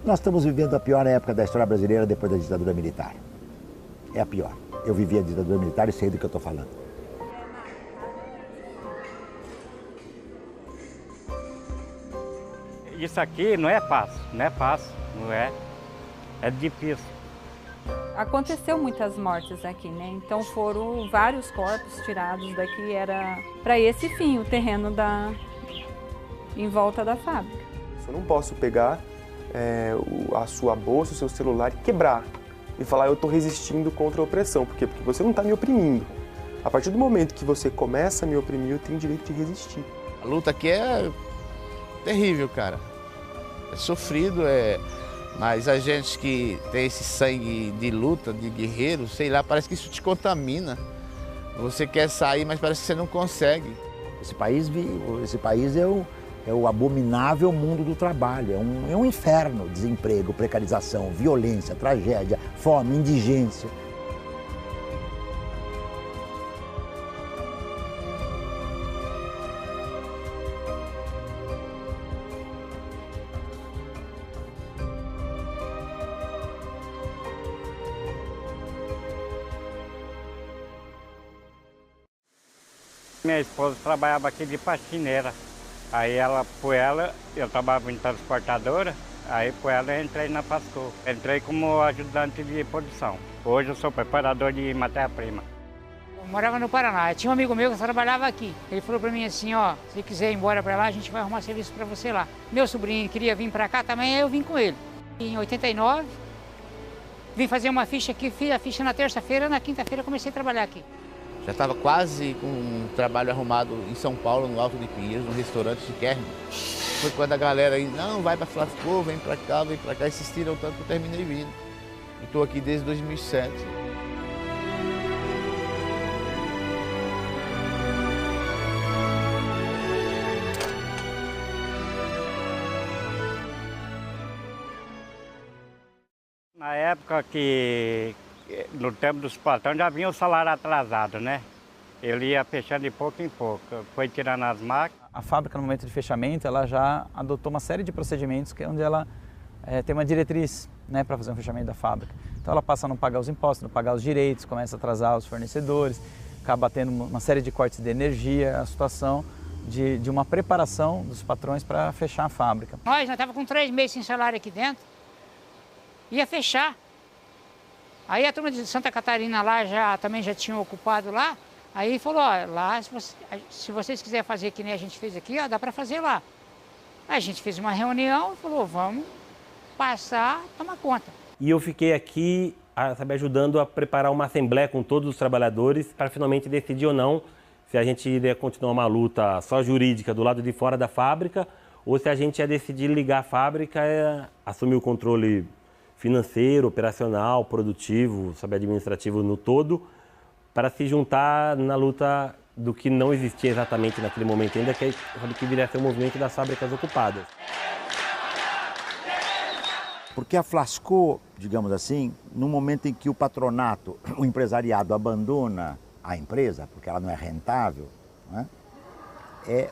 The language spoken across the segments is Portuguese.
Nós estamos vivendo a pior época da história brasileira depois da ditadura militar. É a pior. Eu vivi a ditadura militar e sei do que eu estou falando. Isso aqui não é fácil, não é. É difícil. Aconteceu muitas mortes aqui, né? Então foram vários corpos tirados daqui, era para esse fim, o terreno em volta da fábrica. Eu não posso pegar a sua bolsa, o seu celular e quebrar e falar eu estou resistindo contra a opressão. Por quê? Porque você não está me oprimindo. A partir do momento que você começa a me oprimir, eu tenho o direito de resistir. A luta aqui é terrível, cara. É sofrido, mas a gente que tem esse sangue de luta, de guerreiro, sei lá, parece que isso te contamina. Você quer sair, mas parece que você não consegue. Esse país é o abominável mundo do trabalho, é um inferno, desemprego, precarização, violência, tragédia, fome, indigência. Minha esposa trabalhava aqui de faxineira. Aí eu trabalhava em transportadora, aí por ela eu entrei na Flasco. Entrei como ajudante de produção. Hoje eu sou preparador de matéria-prima. Eu morava no Paraná, tinha um amigo meu que trabalhava aqui. Ele falou para mim assim, ó, se quiser ir embora para lá, a gente vai arrumar serviço para você lá. Meu sobrinho queria vir para cá também, aí eu vim com ele. Em 89, vim fazer uma ficha aqui, fiz a ficha na terça-feira, na quinta-feira comecei a trabalhar aqui. Já estava quase com um trabalho arrumado em São Paulo, no Alto de Pinheiros, num restaurante de carne. Foi quando a galera aí, não, vai para Flasco, vem para cá, insistiram tanto que eu terminei vindo. Estou aqui desde 2007. Na época no tempo dos patrões, já vinha o salário atrasado, né? Ele ia fechando de pouco em pouco, foi tirando as máquinas. A fábrica, no momento de fechamento, ela já adotou uma série de procedimentos onde ela tem uma diretriz, né, para fazer um fechamento da fábrica. Então ela passa a não pagar os impostos, não pagar os direitos, começa a atrasar os fornecedores, acaba tendo uma série de cortes de energia, a situação de uma preparação dos patrões para fechar a fábrica. Nós estávamos com 3 meses sem salário aqui dentro, ia fechar. Aí a turma de Santa Catarina lá também já tinha ocupado lá. Aí falou, ó, lá se vocês quiserem fazer que nem a gente fez aqui, ó, dá para fazer lá. Aí a gente fez uma reunião e falou, vamos passar, tomar conta. E eu fiquei aqui, sabe, ajudando a preparar uma assembleia com todos os trabalhadores para finalmente decidir ou não se a gente iria continuar uma luta só jurídica do lado de fora da fábrica ou se a gente ia decidir ligar a fábrica e assumir o controle financeiro, operacional, produtivo, sabe, administrativo no todo, para se juntar na luta do que não existia exatamente naquele momento ainda, que viria a ser o movimento das fábricas ocupadas. Porque a Flasco, digamos assim, no momento em que o patronato, o empresariado abandona a empresa, porque ela não é rentável, né,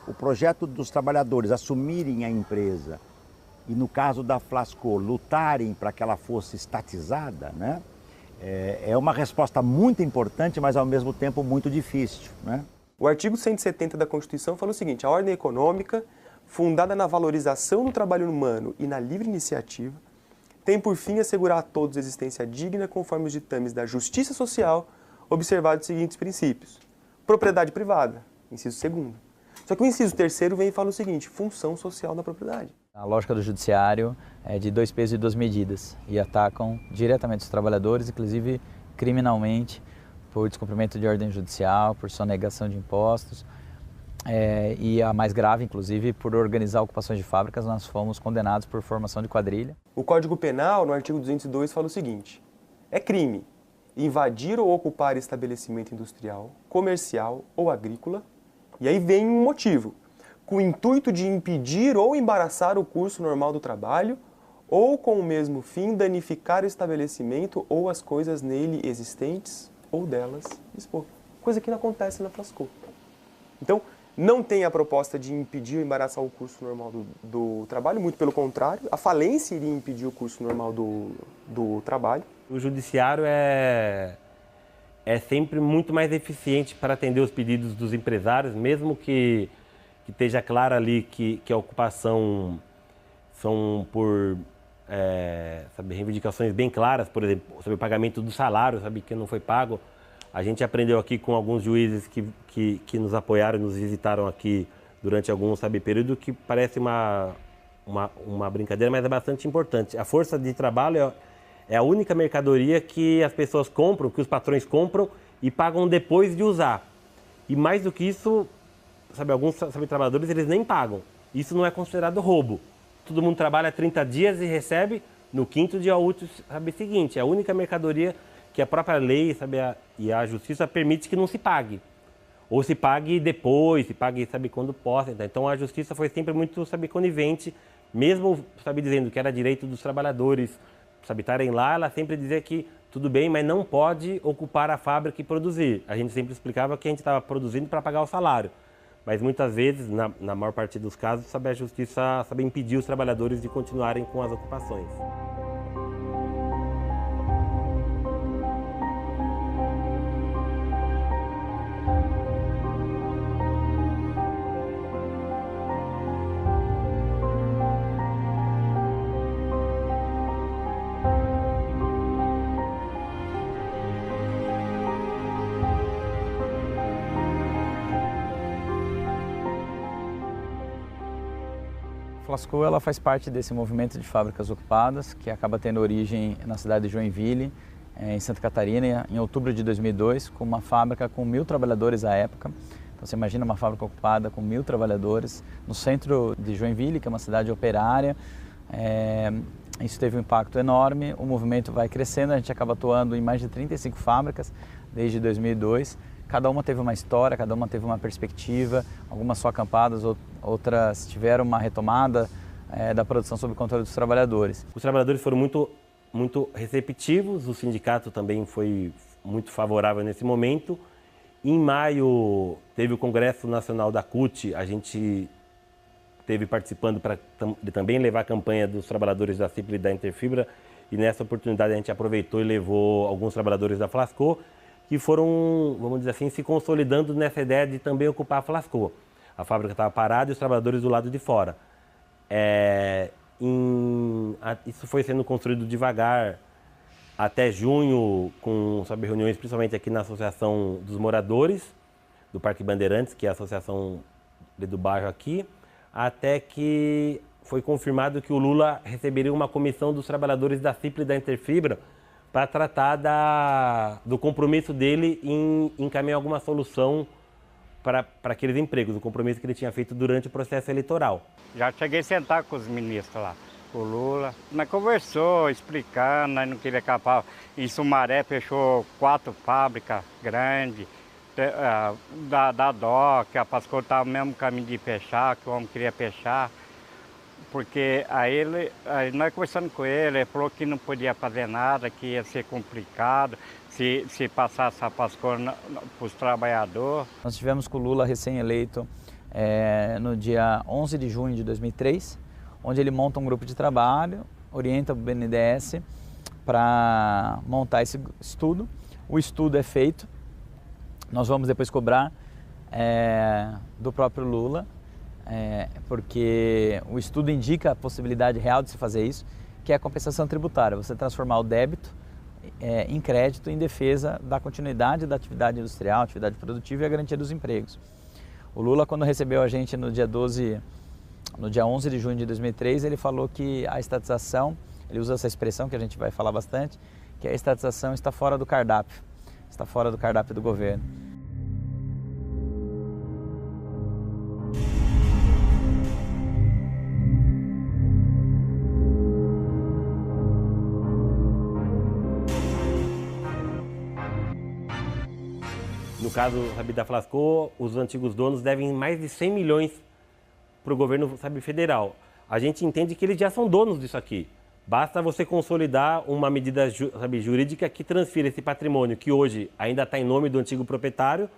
o projeto dos trabalhadores assumirem a empresa e, no caso da Flasco, lutarem para que ela fosse estatizada, né, é uma resposta muito importante, mas ao mesmo tempo muito difícil, né? O artigo 170 da Constituição fala o seguinte, a ordem econômica, fundada na valorização do trabalho humano e na livre iniciativa, tem por fim assegurar a todos existência digna conforme os ditames da justiça social, observados os seguintes princípios. Propriedade privada, inciso 2º. Só que o inciso 3º vem e fala o seguinte, função social da propriedade. A lógica do judiciário é de 2 pesos e 2 medidas e atacam diretamente os trabalhadores, inclusive criminalmente, por descumprimento de ordem judicial, por sonegação de impostos e a mais grave, inclusive, por organizar ocupações de fábricas, nós fomos condenados por formação de quadrilha. O Código Penal, no artigo 202, fala o seguinte, é crime invadir ou ocupar estabelecimento industrial, comercial ou agrícola, e aí vem um motivo, com o intuito de impedir ou embaraçar o curso normal do trabalho, ou com o mesmo fim danificar o estabelecimento ou as coisas nele existentes, ou delas expor. Coisa que não acontece na Flasco. Então, não tem a proposta de impedir ou embaraçar o curso normal do trabalho, muito pelo contrário, a falência iria impedir o curso normal do trabalho. O judiciário é sempre muito mais eficiente para atender os pedidos dos empresários, mesmo que esteja claro ali que a ocupação são por reivindicações bem claras, por exemplo, sobre o pagamento do salário, que não foi pago. A gente aprendeu aqui com alguns juízes que nos apoiaram, nos visitaram aqui durante algum período, que parece uma brincadeira, mas é bastante importante. A força de trabalho é a única mercadoria que as pessoas compram, que os patrões compram e pagam depois de usar. E mais do que isso, alguns trabalhadores eles nem pagam. Isso não é considerado roubo. Todo mundo trabalha 30 dias e recebe no 5º dia útil seguinte. É a única mercadoria que a própria lei e a justiça permite que não se pague. Ou se pague depois, se pague quando possa. Então a justiça foi sempre muito conivente, mesmo dizendo que era direito dos trabalhadores estarem lá, ela sempre dizia que tudo bem, mas não pode ocupar a fábrica e produzir. A gente sempre explicava que a gente estava produzindo para pagar o salário. Mas muitas vezes, na maior parte dos casos, a justiça impedir os trabalhadores de continuarem com as ocupações. A Flasco ela faz parte desse movimento de fábricas ocupadas, que acaba tendo origem na cidade de Joinville, em Santa Catarina, em outubro de 2002, com uma fábrica com 1.000 trabalhadores à época. Então você imagina uma fábrica ocupada com 1.000 trabalhadores no centro de Joinville, que é uma cidade operária. Isso teve um impacto enorme, o movimento vai crescendo, a gente acaba atuando em mais de 35 fábricas desde 2002. Cada uma teve uma história, cada uma teve uma perspectiva, algumas só acampadas, outras tiveram uma retomada da produção sob o controle dos trabalhadores. Os trabalhadores foram muito receptivos, o sindicato também foi muito favorável nesse momento. Em maio teve o Congresso Nacional da CUT, a gente esteve participando para também levar a campanha dos trabalhadores da CIPLE e da Interfibra, e nessa oportunidade a gente aproveitou e levou alguns trabalhadores da Flasco, que foram, vamos dizer assim, se consolidando nessa ideia de também ocupar a Flasco. A fábrica estava parada e os trabalhadores do lado de fora. Isso foi sendo construído devagar até junho, com reuniões principalmente aqui na Associação dos Moradores, do Parque Bandeirantes, que é a associação do bairro aqui, até que foi confirmado que o Lula receberia uma comissão dos trabalhadores da CIPLE e da Interfibra para tratar do compromisso dele em encaminhar alguma solução para aqueles empregos, o compromisso que ele tinha feito durante o processo eleitoral. Já cheguei a sentar com os ministros lá, com o Lula. Nós conversou, explicando, nós não queríamos capar. Em Sumaré fechou 4 fábricas grandes, da dó, que a Flasco estava no mesmo caminho de fechar, que o homem queria fechar. Porque aí nós conversando com ele falou que não podia fazer nada, que ia ser complicado se passasse a Flasco para os trabalhadores. Nós tivemos com o Lula recém-eleito no dia 11 de junho de 2003, onde ele monta um grupo de trabalho, orienta o BNDES para montar esse estudo. O estudo é feito, nós vamos depois cobrar do próprio Lula, porque o estudo indica a possibilidade real de se fazer isso, que é a compensação tributária, você transformar o débito em crédito em defesa da continuidade da atividade industrial, atividade produtiva e a garantia dos empregos. O Lula, quando recebeu a gente no dia 11 de junho de 2003, ele falou que a estatização, ele usa essa expressão que a gente vai falar bastante, que a estatização está fora do cardápio, está fora do cardápio do governo. No caso da Flasco, os antigos donos devem mais de 100 milhões para o governo federal. A gente entende que eles já são donos disso aqui. Basta você consolidar uma medida jurídica que transfira esse patrimônio, que hoje ainda está em nome do antigo proprietário,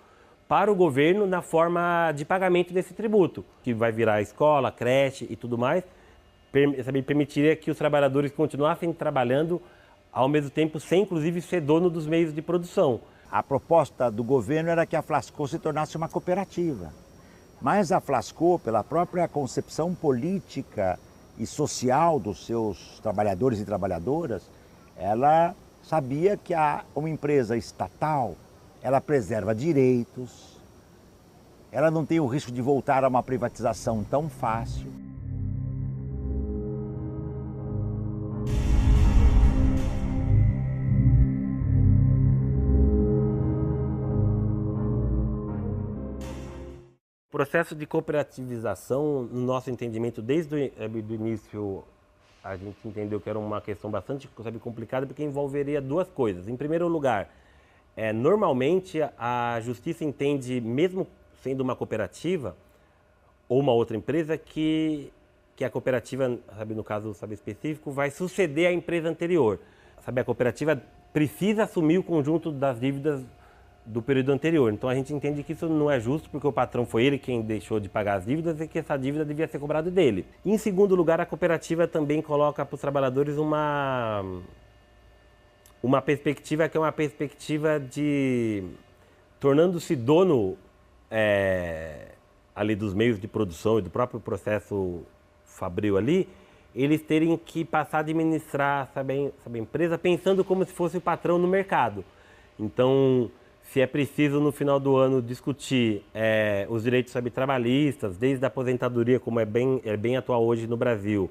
para o governo na forma de pagamento desse tributo, que vai virar escola, creche e tudo mais, permitiria que os trabalhadores continuassem trabalhando ao mesmo tempo, sem inclusive ser dono dos meios de produção. A proposta do governo era que a Flasco se tornasse uma cooperativa. Mas a Flasco, pela própria concepção política e social dos seus trabalhadores e trabalhadoras, ela sabia que uma empresa estatal, ela preserva direitos, ela não tem o risco de voltar a uma privatização tão fácil. O processo de cooperativização, no nosso entendimento, desde o início, a gente entendeu que era uma questão bastante complicada, porque envolveria duas coisas. Em primeiro lugar, normalmente a justiça entende, mesmo sendo uma cooperativa ou uma outra empresa, que a cooperativa, no caso específico, vai suceder à empresa anterior. A cooperativa precisa assumir o conjunto das dívidas do período anterior. Então a gente entende que isso não é justo, porque o patrão foi ele quem deixou de pagar as dívidas e que essa dívida devia ser cobrada dele. Em segundo lugar, a cooperativa também coloca para os trabalhadores uma perspectiva que é uma perspectiva de, tornando-se dono ali dos meios de produção e do próprio processo fabril ali, eles terem que passar a administrar a empresa pensando como se fosse o patrão no mercado. Então, se é preciso no final do ano discutir os direitos trabalhistas, desde a aposentadoria, como é bem atual hoje no Brasil,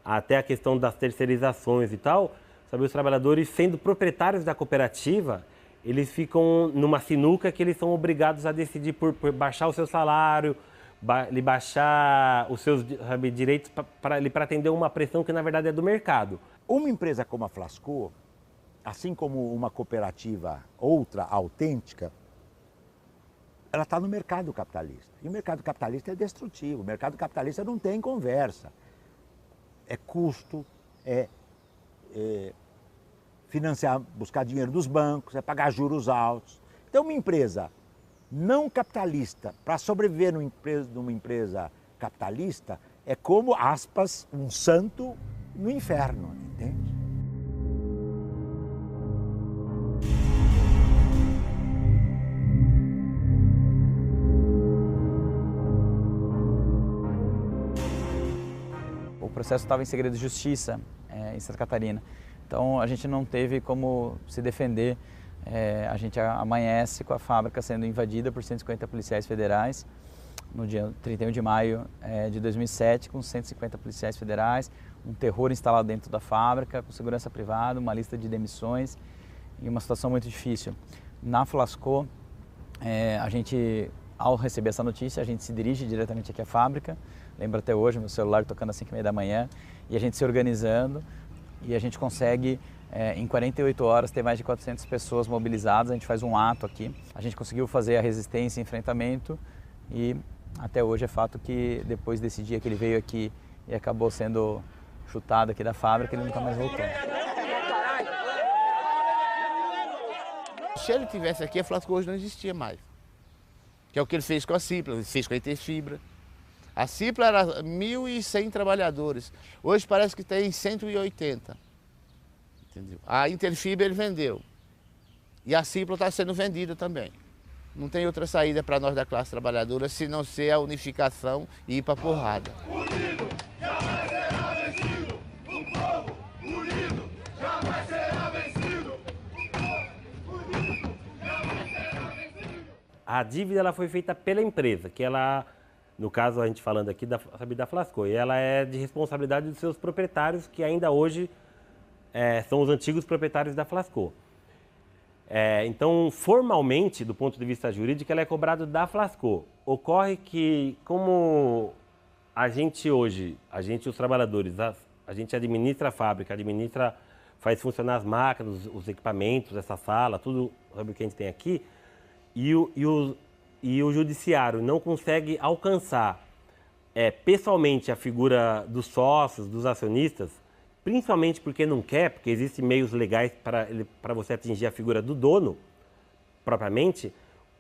até a questão das terceirizações e tal, os trabalhadores, sendo proprietários da cooperativa, eles ficam numa sinuca que eles são obrigados a decidir por baixar o seu salário, baixar os seus direitos para atender uma pressão que na verdade é do mercado. Uma empresa como a Flasco, assim como uma cooperativa outra, autêntica, ela está no mercado capitalista. E o mercado capitalista é destrutivo, o mercado capitalista não tem conversa. É custo, financiar, buscar dinheiro dos bancos, é pagar juros altos. Então uma empresa não capitalista, para sobreviver numa empresa capitalista, é como, aspas, um santo no inferno, entende? O processo estava em segredo de justiça em Santa Catarina, então a gente não teve como se defender. A gente amanhece com a fábrica sendo invadida por 150 policiais federais no dia 31 de maio de 2007, com 150 policiais federais, um terror instalado dentro da fábrica, com segurança privada, uma lista de demissões e uma situação muito difícil. Na Flasco, a gente, ao receber essa notícia, a gente se dirige diretamente aqui à fábrica. Lembro até hoje, meu celular tocando às 5h30 da manhã, e a gente se organizando, e a gente consegue, em 48 horas, ter mais de 400 pessoas mobilizadas. A gente faz um ato aqui. A gente conseguiu fazer a resistência e enfrentamento, e até hoje é fato que, depois desse dia que ele veio aqui e acabou sendo chutado aqui da fábrica, ele nunca mais voltou. Se ele tivesse aqui, a Flasco hoje não existia mais. Que é o que ele fez com a Cipla, ele fez com a Interfibra. A Cipla era 1.100 trabalhadores, hoje parece que tem 180. Entendeu? A Interfibra ele vendeu e a Cipla está sendo vendida também. Não tem outra saída para nós da classe trabalhadora se não ser a unificação e ir para a porrada. Unido jamais será vencido, o povo unido jamais será vencido, o povo unido jamais será vencido. A dívida ela foi feita pela empresa, que ela, no caso a gente falando aqui da Flasco, e ela é de responsabilidade dos seus proprietários, que ainda hoje são os antigos proprietários da Flasco. Então, formalmente, do ponto de vista jurídico, ela é cobrada da Flasco. Ocorre que, como a gente hoje, os trabalhadores, a gente administra a fábrica, faz funcionar as máquinas, os equipamentos, essa sala, tudo sobre o que a gente tem aqui, e o judiciário não consegue alcançar pessoalmente a figura dos sócios, dos acionistas, principalmente porque não quer, porque existem meios legais para você atingir a figura do dono, propriamente,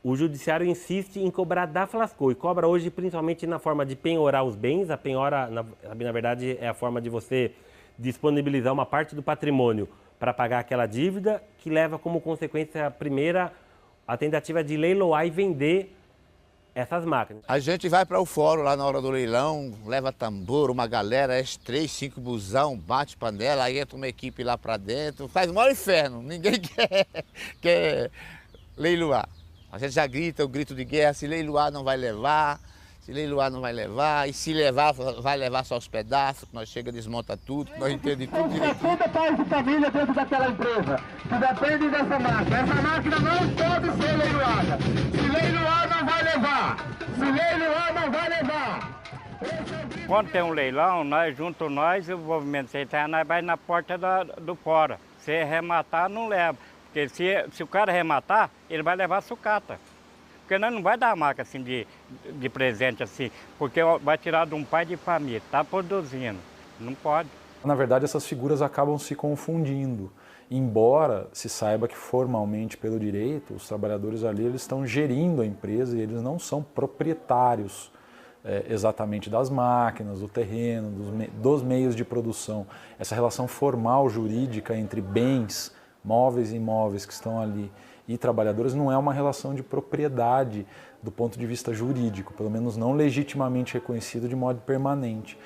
o judiciário insiste em cobrar da Flasco e cobra hoje principalmente na forma de penhorar os bens. A penhora, na verdade, é a forma de você disponibilizar uma parte do patrimônio para pagar aquela dívida, que leva como consequência a primeira a tentativa de leiloar e vender essas máquinas. A gente vai para o fórum lá na hora do leilão, leva tambor, uma galera, S3, 5 busão, bate panela, aí entra uma equipe lá para dentro, faz o maior inferno, ninguém quer leiloar. A gente já grita o grito de guerra, se leiloar não vai levar, se leiloar não vai levar, e se levar, vai levar só os pedaços, que nós chega, desmonta tudo, que nós entendemos tudo direitinho. 60 pais de família dentro daquela empresa que dependem dessa máquina. Essa máquina não pode ser leiloada. Se leiloar, não vai levar. Se leiloar, não vai levar. Quando tem um leilão, nós, o movimento sem terra, nós vai na porta do fora. Se arrematar, não leva. Porque se o cara arrematar, ele vai levar sucata. Porque nós não vai dar a marca assim de presente assim, porque vai tirar de um pai de família, está produzindo, não pode. Na verdade, essas figuras acabam se confundindo. Embora se saiba que formalmente, pelo direito, os trabalhadores ali eles estão gerindo a empresa e eles não são proprietários exatamente das máquinas, do terreno, dos meios de produção. Essa relação formal jurídica entre bens, móveis e imóveis que estão ali e trabalhadores não é uma relação de propriedade do ponto de vista jurídico, pelo menos não legitimamente reconhecido de modo permanente.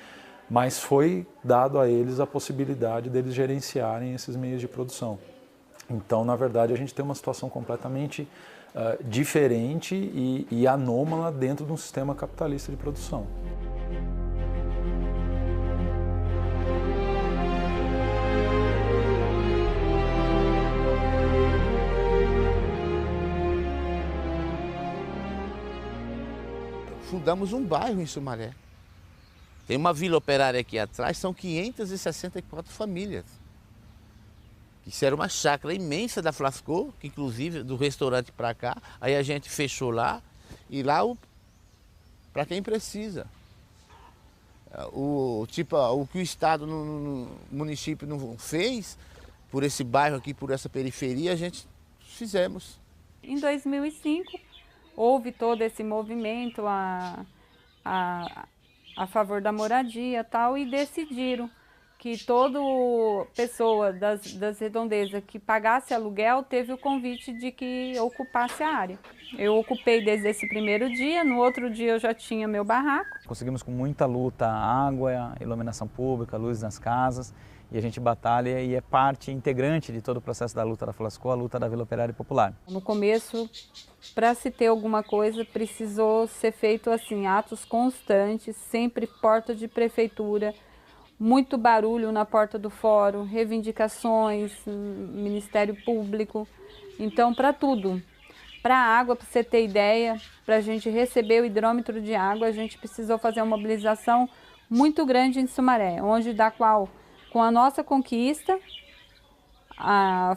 Mas foi dado a eles a possibilidade deles gerenciarem esses meios de produção. Então, na verdade, a gente tem uma situação completamente diferente e anômala dentro de um sistema capitalista de produção. Fundamos um bairro em Sumaré. Tem uma vila operária aqui atrás, são 564 famílias. Isso era uma chácara imensa da Flasco, que inclusive do restaurante para cá, aí a gente fechou lá, e lá para quem precisa. O que o Estado no município não fez, por esse bairro aqui, por essa periferia, a gente fizemos. Em 2005, houve todo esse movimento a favor da moradia e tal, e decidiram que toda pessoa das redondezas que pagasse aluguel teve o convite de que ocupasse a área. Eu ocupei desde esse primeiro dia, no outro dia eu já tinha meu barraco. Conseguimos com muita luta água, iluminação pública, luz nas casas, e a gente batalha e é parte integrante de todo o processo da luta da Flasco, a luta da Vila Operária Popular. No começo, para se ter alguma coisa, precisou ser feito assim, atos constantes, sempre porta de prefeitura, muito barulho na porta do fórum, reivindicações, Ministério Público. Então, para tudo. Para a água, para você ter ideia, para a gente receber o hidrômetro de água, a gente precisou fazer uma mobilização muito grande em Sumaré, onde da qual, com a nossa conquista,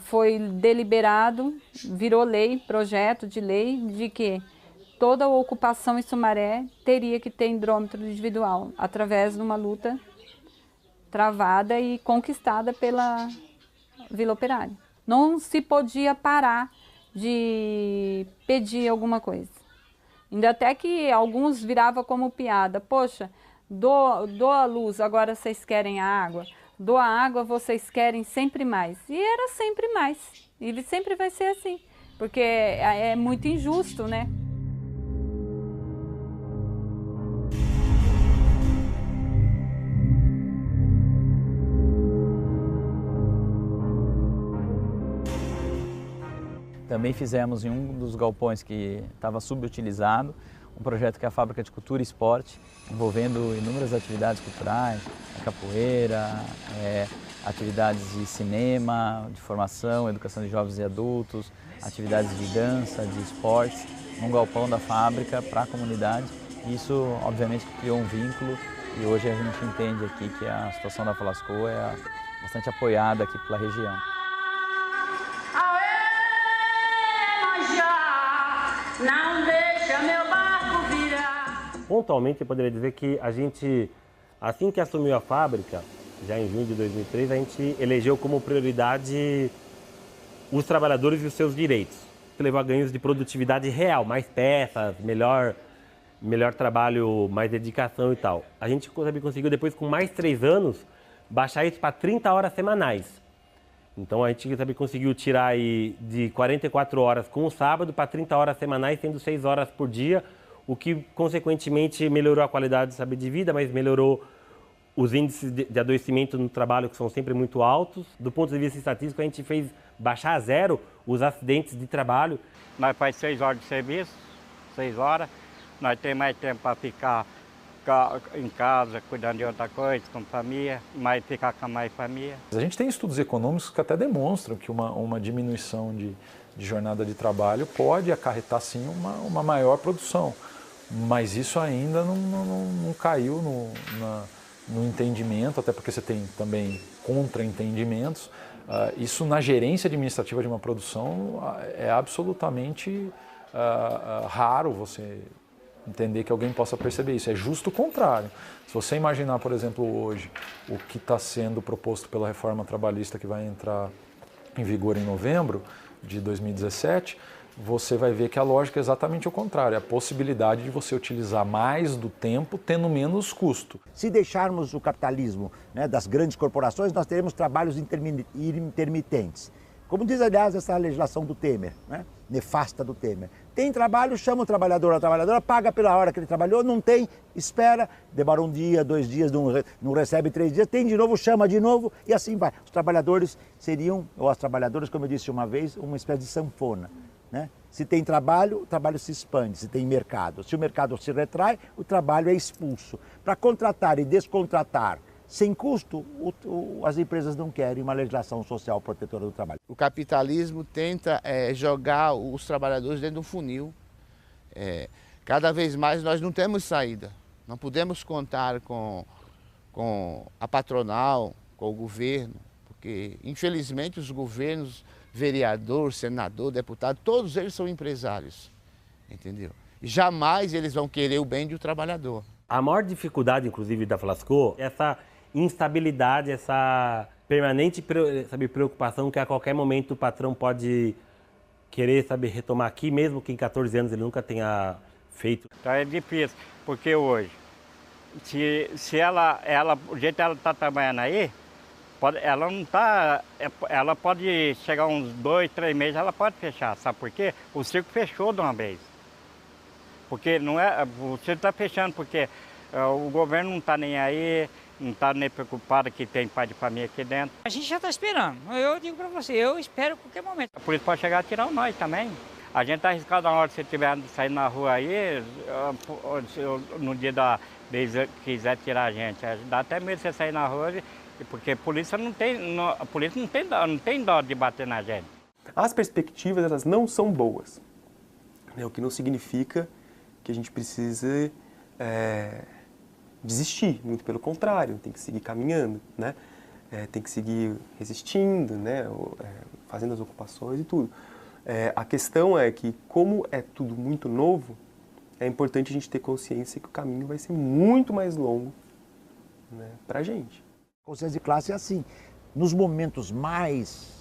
foi deliberado, virou lei, projeto de lei, de que toda a ocupação em Sumaré teria que ter hidrômetro individual, através de uma luta travada e conquistada pela Vila Operária. Não se podia parar de pedir alguma coisa. Ainda até que alguns viravam como piada, poxa, dou a luz, agora vocês querem a água, dou a água, vocês querem sempre mais. E era sempre mais, e sempre vai ser assim, porque é muito injusto, né? Também fizemos em um dos galpões que estava subutilizado, um projeto que é a Fábrica de Cultura e Esporte, envolvendo inúmeras atividades culturais, a capoeira, atividades de cinema, de formação, educação de jovens e adultos, atividades de dança, de esportes, num galpão da fábrica para a comunidade. Isso, obviamente, criou um vínculo e hoje a gente entende aqui que a situação da Flasco é bastante apoiada aqui pela região. Não deixa meu barco virar. Pontualmente, eu poderia dizer que a gente, assim que assumiu a fábrica, já em junho de 2003, a gente elegeu como prioridade os trabalhadores e os seus direitos. levou a ganhos de produtividade real, mais peças, melhor trabalho, mais dedicação e tal. A gente conseguiu depois, com mais 3 anos, baixar isso para 30 horas semanais. Então a gente também conseguiu tirar aí de 44 horas com o sábado para 30 horas semanais, sendo 6 horas por dia, o que consequentemente melhorou a qualidade, sabe, de vida, mas melhorou os índices de adoecimento no trabalho, que são sempre muito altos. Do ponto de vista estatístico, a gente fez baixar a 0 os acidentes de trabalho. Nós faz 6 horas de serviço, 6 horas, nós temos mais tempo para ficar em casa, cuidando de outra coisa, com família, mas ficar com a mais família. A gente tem estudos econômicos que até demonstram que uma diminuição de jornada de trabalho pode acarretar sim uma maior produção, mas isso ainda não caiu no entendimento, até porque você tem também contra-entendimentos. Isso na gerência administrativa de uma produção é absolutamente raro você entender que alguém possa perceber isso. É justo o contrário. Se você imaginar, por exemplo, hoje, o que está sendo proposto pela reforma trabalhista que vai entrar em vigor em novembro de 2017, você vai ver que a lógica é exatamente o contrário. É a possibilidade de você utilizar mais do tempo tendo menos custo. Se deixarmos o capitalismo, né, das grandes corporações, nós teremos trabalhos intermitentes. Como diz, aliás, essa legislação do Temer, né, nefasta do Temer. Tem trabalho, chama o trabalhador, a trabalhadora paga pela hora que ele trabalhou, não tem, espera, demora 1 dia, 2 dias, não recebe 3 dias, tem de novo, chama de novo e assim vai. Os trabalhadores seriam, ou as trabalhadoras, como eu disse uma vez, uma espécie de sanfona. Né? Se tem trabalho, o trabalho se expande, se tem mercado. Se o mercado se retrai, o trabalho é expulso. Para contratar e descontratar sem custo, as empresas não querem uma legislação social protetora do trabalho. O capitalismo tenta jogar os trabalhadores dentro de um funil. Cada vez mais nós não temos saída. Não podemos contar com a patronal, com o governo, porque infelizmente os governos, vereador, senador, deputado, todos eles são empresários, entendeu? Jamais eles vão querer o bem do trabalhador. A maior dificuldade, inclusive, da Flasco é essa instabilidade, essa permanente preocupação que a qualquer momento o patrão pode querer retomar aqui, mesmo que em 14 anos ele nunca tenha feito. Então é difícil, porque hoje, se ela o jeito que ela está trabalhando aí, ela não tá, ela pode chegar uns 2, 3 meses, ela pode fechar, sabe por quê? O circo fechou de uma vez. Porque não é, o circo está fechando porque o governo não está nem aí, não está nem preocupado que tem pai de família aqui dentro. A gente já está esperando. Eu digo para você, eu espero qualquer momento. Por isso pode chegar a tirar nós também. A gente está arriscado na hora que você estiver saindo na rua aí, no dia da vez quiser tirar a gente. Dá até medo de você sair na rua, porque a polícia não tem dó de bater na gente. As perspectivas, elas não são boas, né? O que não significa que a gente precise desistir, muito pelo contrário, tem que seguir caminhando, né? Tem que seguir resistindo, né? Fazendo as ocupações e tudo. A questão é que, como é tudo muito novo, é importante a gente ter consciência que o caminho vai ser muito mais longo, né, para a gente. Consciência de classe é assim, nos momentos mais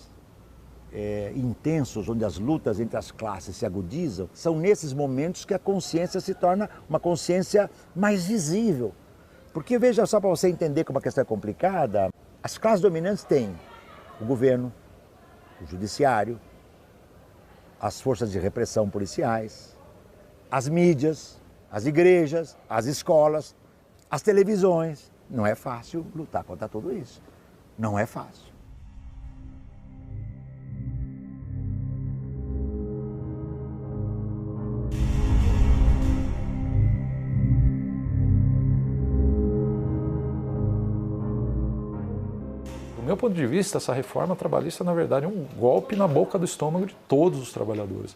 intensos, onde as lutas entre as classes se agudizam, são nesses momentos que a consciência se torna uma consciência mais visível. Porque, veja só, para você entender como a questão é complicada, as classes dominantes têm o governo, o judiciário, as forças de repressão policiais, as mídias, as igrejas, as escolas, as televisões. Não é fácil lutar contra tudo isso. Não é fácil. Do meu ponto de vista, essa reforma trabalhista, na verdade, é um golpe na boca do estômago de todos os trabalhadores,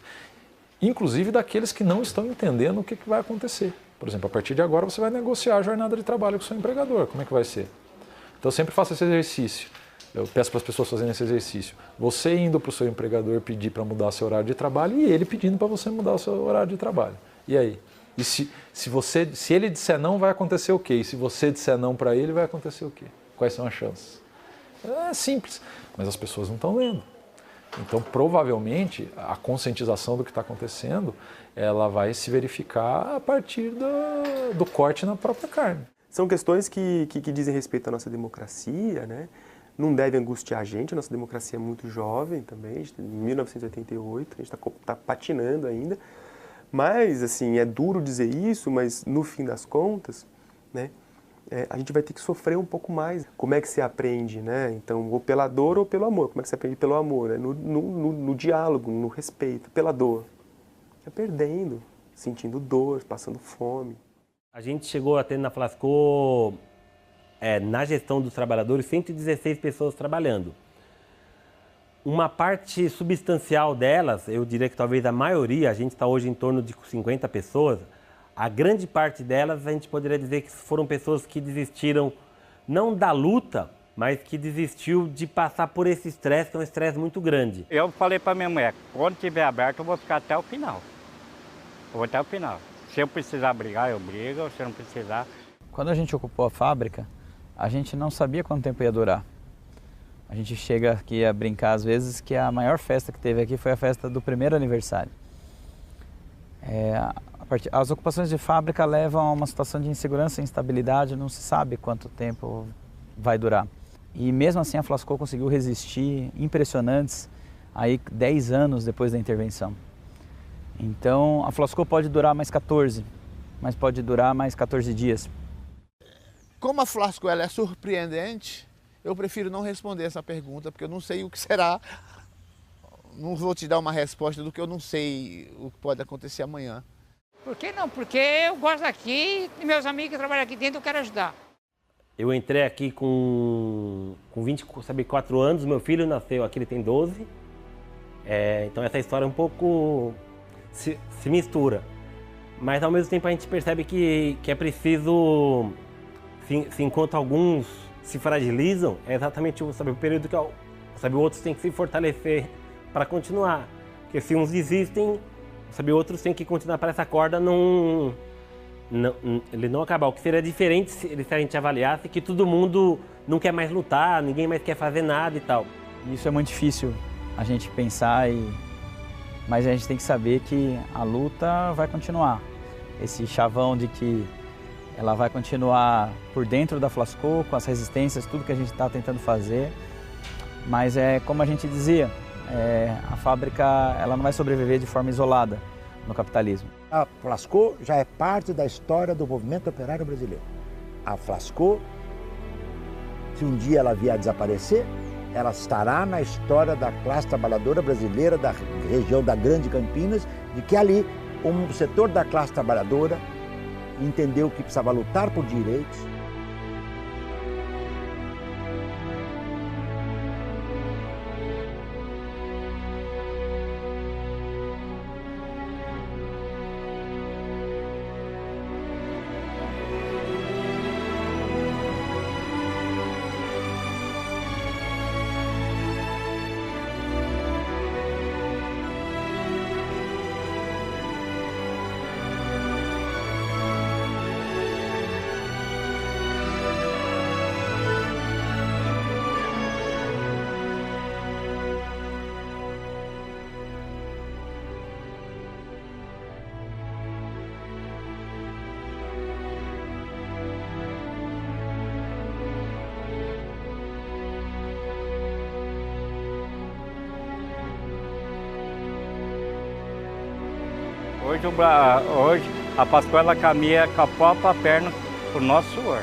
inclusive daqueles que não estão entendendo o que vai acontecer. Por exemplo, a partir de agora você vai negociar a jornada de trabalho com o seu empregador. Como é que vai ser? Então eu sempre faço esse exercício. Eu peço para as pessoas fazerem esse exercício. Você indo para o seu empregador pedir para mudar seu horário de trabalho e ele pedindo para você mudar o seu horário de trabalho. E aí? E se ele disser não, vai acontecer o quê? E se você disser não para ele, vai acontecer o quê? Quais são as chances? É simples, mas as pessoas não estão lendo. Então, provavelmente, a conscientização do que está acontecendo, ela vai se verificar a partir do corte na própria carne. São questões que dizem respeito à nossa democracia, né? Não deve angustiar a gente nossa democracia é muito jovem também, a gente, em 1988, a gente está patinando ainda. Mas, assim, é duro dizer isso, mas no fim das contas, né, a gente vai ter que sofrer um pouco mais. Como é que se aprende, né? Então, ou pela dor ou pelo amor. Como é que se aprende pelo amor? Né? No diálogo, no respeito, pela dor. É perdendo, sentindo dor, passando fome. A gente chegou a ter na Flasco, na gestão dos trabalhadores, 116 pessoas trabalhando. Uma parte substancial delas, eu diria que talvez a maioria, a gente está hoje em torno de 50 pessoas, a grande parte delas a gente poderia dizer que foram pessoas que desistiram não da luta, mas que desistiu de passar por esse estresse, que é um estresse muito grande. Eu falei para minha mulher, quando estiver aberto eu vou ficar até o final. Eu vou até o final. Se eu precisar brigar, eu brigo, se eu não precisar... Quando a gente ocupou a fábrica, a gente não sabia quanto tempo ia durar. A gente chega aqui a brincar às vezes que a maior festa que teve aqui foi a festa do primeiro aniversário. As ocupações de fábrica levam a uma situação de insegurança e instabilidade, não se sabe quanto tempo vai durar. E mesmo assim a Flasco conseguiu resistir impressionantes aí 10 anos depois da intervenção. Então a Flasco pode durar mais 14, mas pode durar mais 14 dias. Como a Flasco ela é surpreendente, eu prefiro não responder essa pergunta, porque eu não sei o que será. Não vou te dar uma resposta do que eu não sei o que pode acontecer amanhã. Por que não? Porque eu gosto daqui e meus amigos que trabalham aqui dentro eu quero ajudar. Eu entrei aqui com 24 anos, meu filho nasceu aqui, ele tem 12. Então essa história um pouco se mistura. Mas ao mesmo tempo a gente percebe que é preciso, enquanto alguns se fragilizam, é exatamente o período que outros têm que se fortalecer para continuar. Porque se uns desistem, outros têm que continuar para essa corda ele não acabar. O que seria diferente se a gente avaliasse que todo mundo não quer mais lutar, ninguém mais quer fazer nada e tal. Isso é muito difícil a gente pensar, mas a gente tem que saber que a luta vai continuar. Esse chavão de que ela vai continuar por dentro da Flasco, com as resistências, tudo que a gente está tentando fazer. Mas como a gente dizia, a fábrica ela não vai sobreviver de forma isolada no capitalismo. A Flasco já é parte da história do movimento operário brasileiro. A Flasco, se um dia ela vier a desaparecer, ela estará na história da classe trabalhadora brasileira, da região da Grande Campinas, de que ali um setor da classe trabalhadora entendeu que precisava lutar por direitos. Hoje a Flasco ela caminha com a própria perna para o nosso suor.